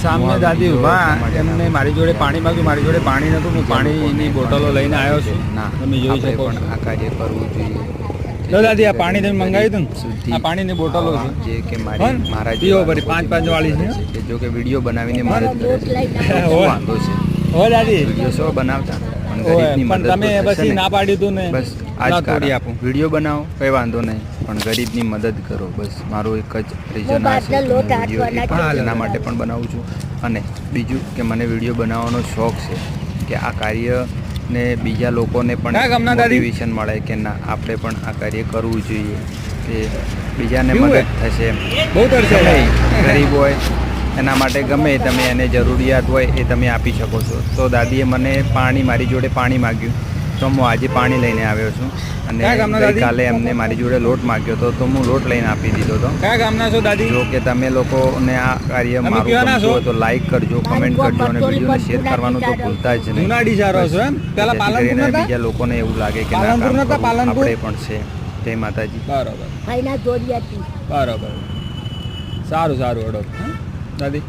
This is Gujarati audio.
સામે દાદી ઊભા એમને મારી જોડે પાણી માંગ્યું, મારી જોડે પાણી નતું, હું પાણીની બોટલો લઈને આવ્યો છું. તમે જોઈ શકો છો આ કાર્ય કરવું જોઈએ. લો દાદી, આ પાણી તમે મંગાવ્યું હતું ને, આ પાણીની બોટલો છે જે કે મારા પીવો ભરી 5 વાળી છે. કે જો કે વિડીયો બનાવીને મદદ કરે છે, વાંધો છે. હો દાદી, વિડીયો શો બનાવતા પણ ગરીબની પણ મદદ તમે પછી ના પાડ્યું હતું ને, બસ આજ ના તોડી તોડી આપું. વિડીયો બનાવો કઈ વાંધો નહીં, પણ ગરીબની મદદ કરો. બસ મારું એક જ રીઝન આ છે. વિડીયો એના માટે પણ બનાવું છું. અને બીજું કે મને વિડીયો બનાવવાનો શોખ છે કે આ કાર્ય ને બીજા લોકોને પણ મોટિવેશન મળે કે ના આપણે પણ આ કાર્ય કરવું જોઈએ, કે બીજાને મદદ થશે. બહુ તરસે ગરીબ હોય એના માટે ગમે તમે એને જરૂરિયાત હોય એ તમે આપી શકો છો. તો દાદીએ મને મારી જોડે પાણી માગ્યું, તો હું આજે પાણી લઈને આવ્યો છું. અને ગઈકાલે એમને મારી જોડે લોટ માગ્યો હતો, તો હું લોટ લઈને આપી દીધો હતો. કયા ગામના છો દાદી? જો કે તમે લોકોને આ કાર્ય મારું ગમતું હોય તો લાઈક કરજો, કમેન્ટ કરજો અને વિડીયોને શેર કરવાનું તો ભૂલતા જ નહીં. કરીને બીજા લોકોને એવું લાગે કે ના આપણે પણ છે. જય માતાજી. બરોબર, સારું સારું. ઓડો દાદી.